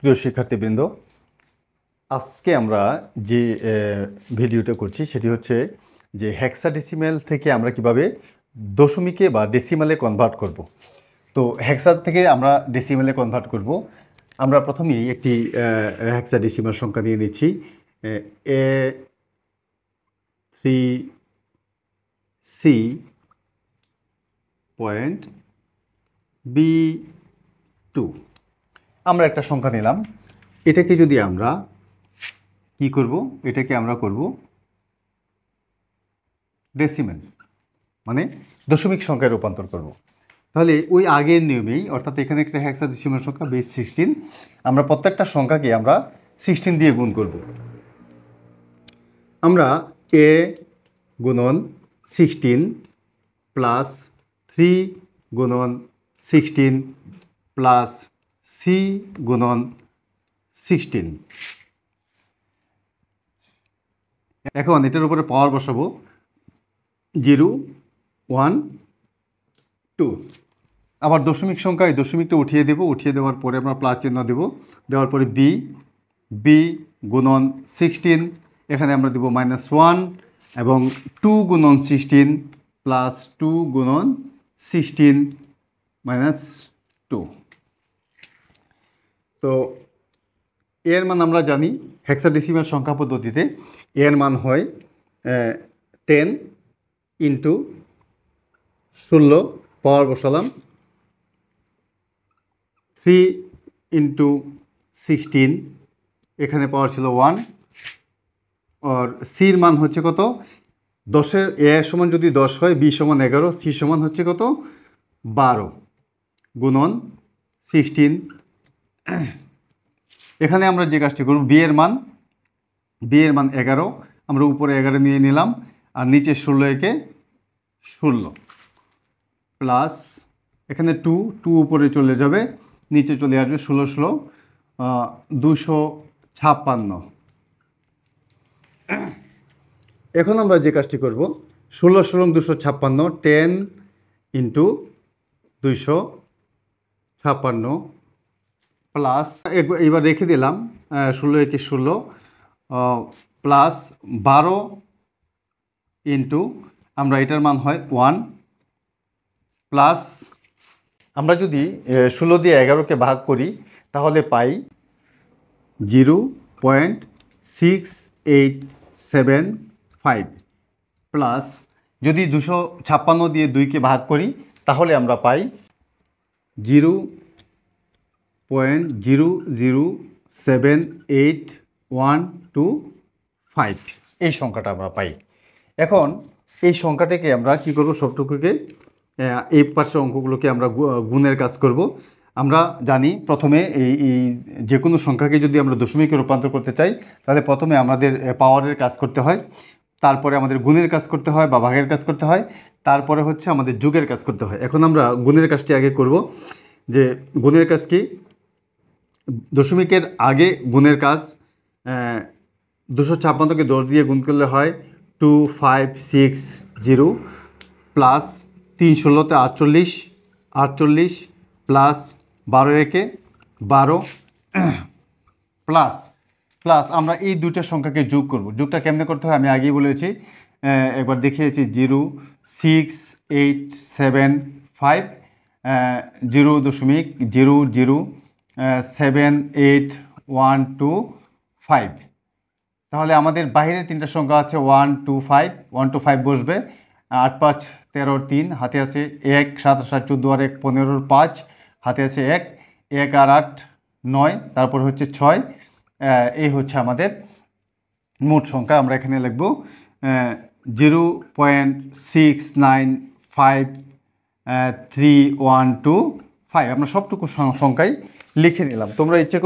প্রিয় শিক্ষার্থীবৃন্দ, আজকে আমরা যে ভিডিওটা করছি সেটি হচ্ছে যে হেক্সাডেসিমাল থেকে আমরা কিভাবে দশমিকে বা ডেসিমালে কনভার্ট করব। তো হেক্সা থেকে আমরা ডেসিমালে কনভার্ট করব। আমরা প্রথমেই একটি হেক্সাডেসিমাল সংখ্যা নিয়ে নিচ্ছি A3C.B2। আমরা একটা সংখ্যা নিলাম। এটাকে যদি আমরা কি করব, এটাকে আমরা করব ডেসিমাল, মানে দশমিক সংখ্যায় রূপান্তর করব। তাহলে ওই আগের নিয়মেই, অর্থাৎ এখানে একটা হেক্সাডেসিমাল সংখ্যা বেস 16, আমরা প্রত্যেকটা সংখ্যাকে আমরা 16 দিয়ে গুণ করব। আমরা a গুণন 16 প্লাস 3 গুণন 16 প্লাস c গুণন 16। এখন এটার উপরে পাওয়ার বসাবো 0 1 2। আবার দশমিক সংখ্যায় দশমিকটা উঠিয়ে দেব, উঠিয়ে দেওয়ার পরে আমরা প্লাস চিহ্ন দেব, দেওয়ার পরে b গুণন 16, এখানে আমরা দেব -1 এবং 2 গুণন 16 প্লাস 2 গুণন 16 -2। তো এর মান আমরা জানি হেক্সাডেসিমাল সংখ্যা পদ্ধতিতে এর মান হয় 10 ইন্টু 16, পাওয়ার বসালাম 3 ইন্টু 16, এখানে পাওয়ার ছিল 1, আর সির মান হচ্ছে কত, 10-এর এ সমান যদি 10 হয়, বি সমান 11, সি সমান হচ্ছে কত 12 গুণন 16। এখানে আমরা যে কাজটি করব, বি এর মান 11, আমরা উপরে 11 নিয়ে নিলাম, আর নিচে 16 একে 16 প্লাস এখানে 2 উপরে চলে যাবে, নিচে চলে আসবে 16 256। এখন আমরা যে কাজটি করব, 16 256, 10 ইন্টু 256 প্লাস এবার রেখে দিলাম 16 একে 16 প্লাস 12 ইন্টু, আমরা এটার মান হয় 1 প্লাস, আমরা যদি 16 দিয়ে 11কে ভাগ করি তাহলে পাই 0.6875 প্লাস, যদি 256 দিয়ে 2কে ভাগ করি তাহলে আমরা পাই 0.0078125, এই সংখ্যাটা আমরা পাই। এখন এই সংখ্যাটাকে আমরা কি করব, সবটুকুকে এই পাশের অঙ্কগুলোকে আমরা গুণের কাজ করব। আমরা জানি প্রথমে এই যে কোনো সংখ্যাকে যদি আমরা দশমিকে রূপান্তর করতে চাই তাহলে প্রথমে আমাদের পাওয়ারের কাজ করতে হয়, তারপরে আমাদের গুণের কাজ করতে হয় বা ভাগের কাজ করতে হয়, তারপরে হচ্ছে আমাদের যোগের কাজ করতে হয়। এখন আমরা গুণের কাজটি আগে করব। যে গুণের কাজ কি, দশমিকের আগে গুণের কাজ 256কে 10 দিয়ে গুণ করলে হয় 2560 প্লাস 3 16তে 48 প্লাস 12 একে 12 প্লাস আমরা এই দুইটা সংখ্যাকে যোগ করব। যোগটা কেমনে করতে হয় আমি আগেই বলেছি, একবার দেখিয়েছি 0.6875 0.0078125। তাহলে আমাদের বাইরের তিনটা সংখ্যা আছে 125 বসবে, 8 5 13 3, হাতে আছে 1, 7 7 14 আর 1 15 5, হাতে আছে 1 আর 8 9, তারপর হচ্ছে 6। এই হচ্ছে আমাদের মোট সংখ্যা। আমরা এখানে লিখব 0.6953125। আমরা সবটুকু সংখ্যাই লিখে নিলাম। তোমরা ইচ্ছে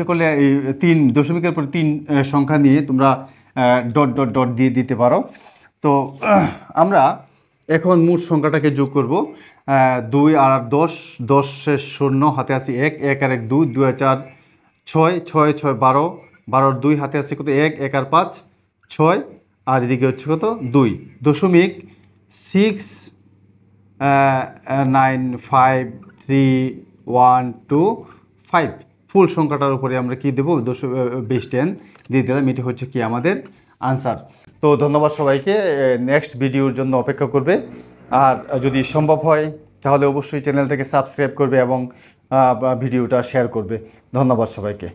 করলে এই 3 দশমিকের পর 3 সংখ্যা নিয়ে তোমরা ডট দিয়ে দিতে পারো। তো আমরা এখন মোট সংখ্যাটাকে যোগ করব। 2 আর 10, 10 0, হাতে আছে 1 আর 1 2, 2 আর 4 6, 6 6 12, 12 2, হাতে আছে কত 1 আর 5 6, আর এদিকে হচ্ছে কত 2 দশমিক 695 3 125 ফুল সংখ্যাটার উপরে আমরা কি দেবো 10 দিয়ে দিলাম। এটি হচ্ছে কি আমাদের আনসার। তো ধন্যবাদ সবাইকে। নেক্সট ভিডিওর জন্য অপেক্ষা করবে, আর যদি সম্ভব হয় তাহলে অবশ্যই চ্যানেলটাকে সাবস্ক্রাইব করবে এবং ভিডিওটা শেয়ার করবে। ধন্যবাদ সবাইকে।